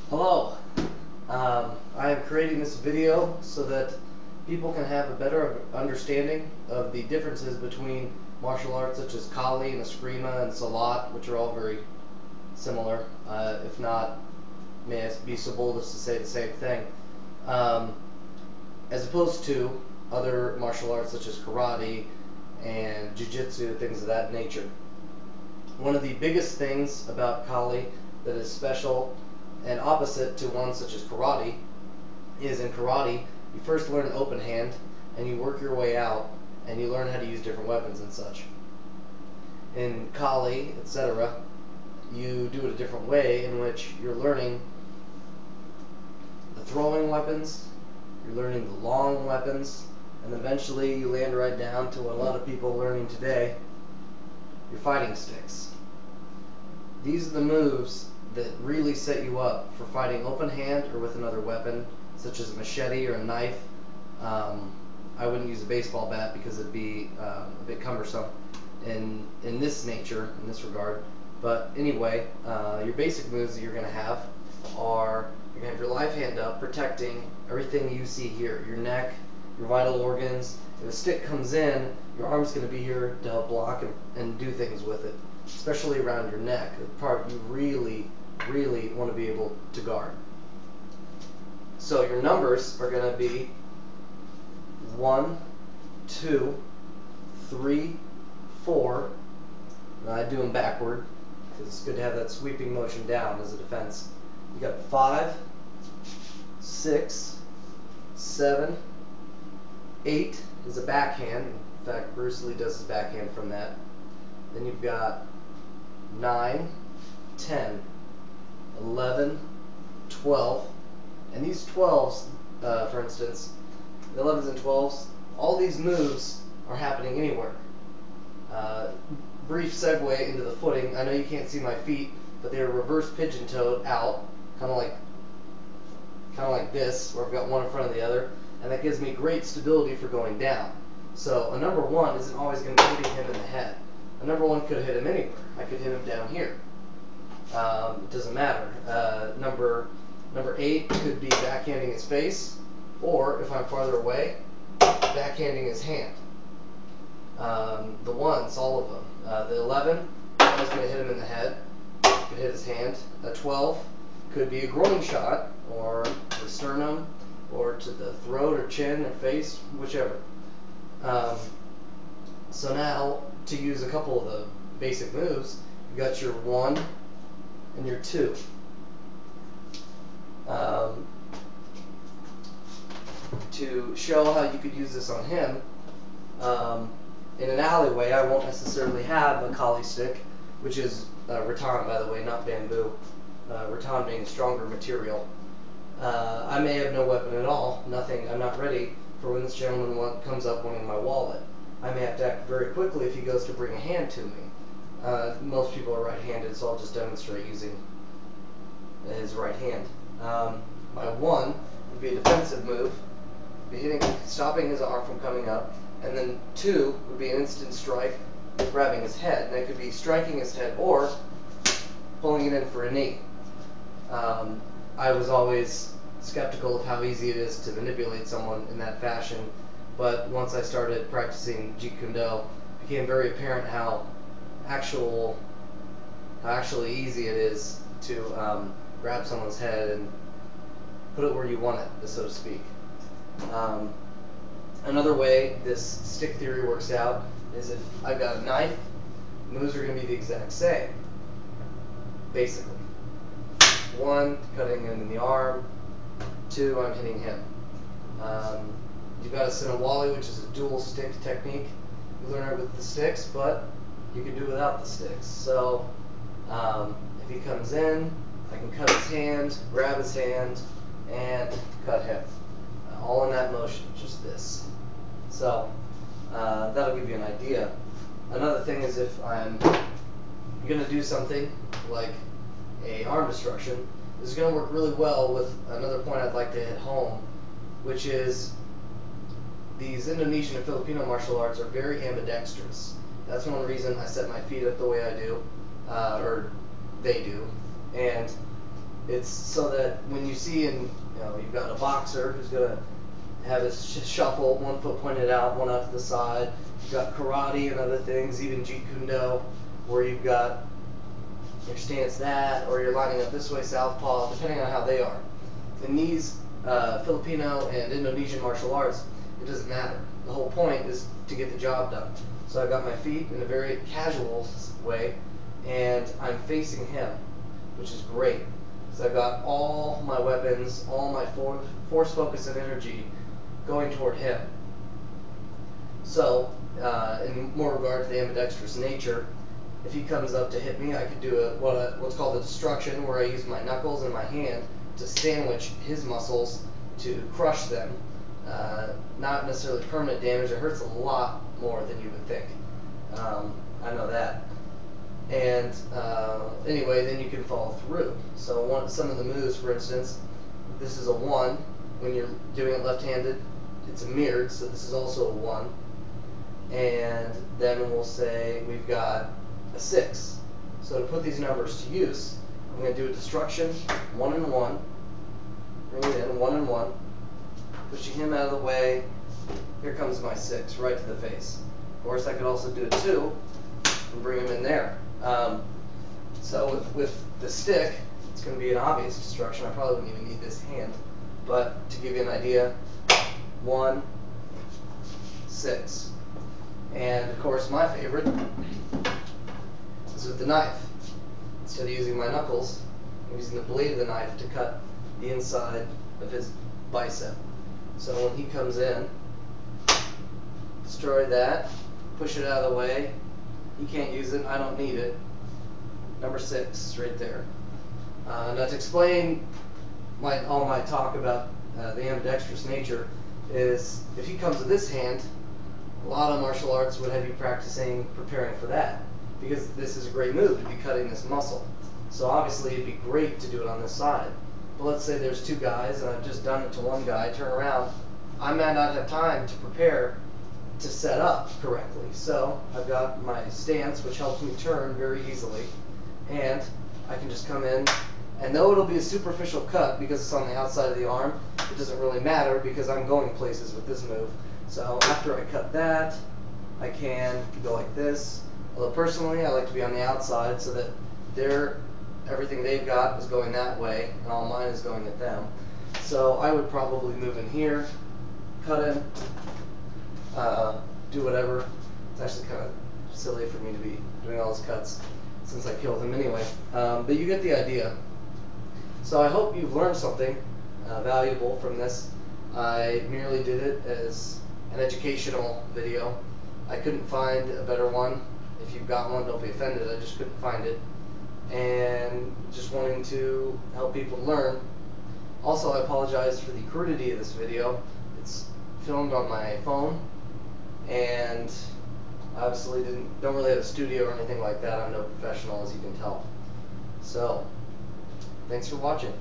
Hello. I am creating this video so that people can have a better understanding of the differences between martial arts such as Kali and Eskrima and Silat, which are all very similar, if not, may I be so bold as to say the same thing, as opposed to other martial arts such as karate and jiu-jitsu, things of that nature. One of the biggest things about Kali that is special and opposite to one such as karate is in karate you first learn an open hand and you work your way out and you learn how to use different weapons and such. In Kali, etc., you do it a different way in which you're learning the throwing weapons, you're learning the long weapons, and eventually you land right down to what a lot of people are learning today, your fighting sticks. These are the moves that really set you up for fighting open hand or with another weapon, such as a machete or a knife. I wouldn't use a baseball bat because it'd be a bit cumbersome in this nature, in this regard. But anyway, your basic moves that you're going to have are, you're going to have your live hand up, protecting everything you see here, your neck, your vital organs. If a stick comes in, your arm's going to be here to help block and do things with it, especially around your neck, the part you really want to be able to guard. So your numbers are going to be 1, 2, 3, 4. I do them backward because it's good to have that sweeping motion down as a defense. You got 5, 6, 7, 8 is a backhand. In fact, Bruce Lee does his backhand from that. Then you've got 9, 10, 11, 12, and these 12s, for instance, the 11s and 12s, all these moves are happening anywhere. Brief segue into the footing. I know you can't see my feet, but they're reverse pigeon-toed out, kind of like this, where I've got one in front of the other, and that gives me great stability for going down. So a number 1 isn't always going to be hitting him in the head. A number 1 could hit him anywhere. I could hit him down here. It doesn't matter. Number 8 could be backhanding his face, or if I'm farther away, backhanding his hand. The 1s, all of them. The 11, I was going to hit him in the head, could hit his hand. A 12 could be a groin shot, or the sternum, or to the throat or chin or face, whichever. So now, to use a couple of the basic moves, you've got your 1 and your 2. To show how you could use this on him, in an alleyway I won't necessarily have a Kali stick, which is rattan, by the way, not bamboo. Rattan being a stronger material. I may have no weapon at all, nothing. I'm not ready for when this gentleman comes up wanting my wallet. I may have to act very quickly if he goes to bring a hand to me. Most people are right-handed, so I'll just demonstrate using his right hand. My 1 would be a defensive move, be stopping his arm from coming up, and then 2 would be an instant strike, grabbing his head. And that could be striking his head or pulling it in for a knee. I was always skeptical of how easy it is to manipulate someone in that fashion, but once I started practicing Jeet Kune Do, it became very apparent how actually easy it is to grab someone's head and put it where you want it, so to speak. Another way this stick theory works out is if I've got a knife, the moves are going to be the exact same, basically. 1, cutting him in the arm. 2, I'm hitting him. You've got a Sinawali, which is a dual stick technique. You learn it with the sticks, but you can do it without the sticks. So if he comes in, I can cut his hand, grab his hand, and cut him. All in that motion, just this. So that'll give you an idea. Another thing is if I'm going to do something like a arm destruction, this is going to work really well with another point I'd like to hit home, which is these Indonesian and Filipino martial arts are very ambidextrous. That's one reason I set my feet up the way I do, or they do. And It's so that when you see you've got a boxer who's going to have his shuffle, one foot pointed out, one out to the side. You've got karate and other things, even Jeet Kune Do, where you've got your stance that, or you're lining up this way, southpaw, depending on how they are. In these Filipino and Indonesian martial arts, it doesn't matter. The whole point is to get the job done. So I've got my feet in a very casual way, and I'm facing him, which is great. So I've got all my weapons, all my force, focus, and energy going toward him. So, in more regard to the ambidextrous nature, if he comes up to hit me, I could do what's called a destruction, where I use my knuckles and my hand to sandwich his muscles to crush them. Not necessarily permanent damage. It hurts a lot more than you would think. I know that. And anyway, then you can follow through. So some of the moves, for instance, this is a 1. When you're doing it left-handed, it's a mirrored, so this is also a 1. And then we'll say we've got a 6. So to put these numbers to use, I'm going to do a destruction, 1 and 1. Bring it in, 1 and 1. Pushing him out of the way. Here comes my 6, right to the face. Of course, I could also do a 2 and bring him in there. So with the stick, it's going to be an obvious destruction. I probably wouldn't even need this hand. But to give you an idea, 1, 6. And of course, my favorite is with the knife. Instead of using my knuckles, I'm using the blade of the knife to cut the inside of his bicep. So when he comes in, destroy that, push it out of the way. He can't use it, I don't need it. Number 6, right there. Now to explain all my talk about the ambidextrous nature is, if he comes with this hand, a lot of martial arts would have you practicing preparing for that, because this is a great move to be cutting this muscle. So obviously it'd be great to do it on this side. But let's say there's 2 guys and I've just done it to one guy, turn around, I might not have time to prepare to set up correctly. So I've got my stance, which helps me turn very easily, and I can just come in, and though it'll be a superficial cut because it's on the outside of the arm, it doesn't really matter because I'm going places with this move. So after I cut that, I can go like this. Although personally, I like to be on the outside so that everything they've got is going that way, and all mine is going at them. So I would probably move in here, cut him, do whatever. It's actually kind of silly for me to be doing all those cuts since I killed him anyway. But you get the idea. So I hope you've learned something valuable from this. I merely did it as an educational video. I couldn't find a better one. If you've got one, don't be offended. I just couldn't find it. And just wanting to help people learn. Also, I apologize for the crudity of this video. It's filmed on my phone, and obviously don't really have a studio or anything like that. I'm no professional, as you can tell. So, thanks for watching.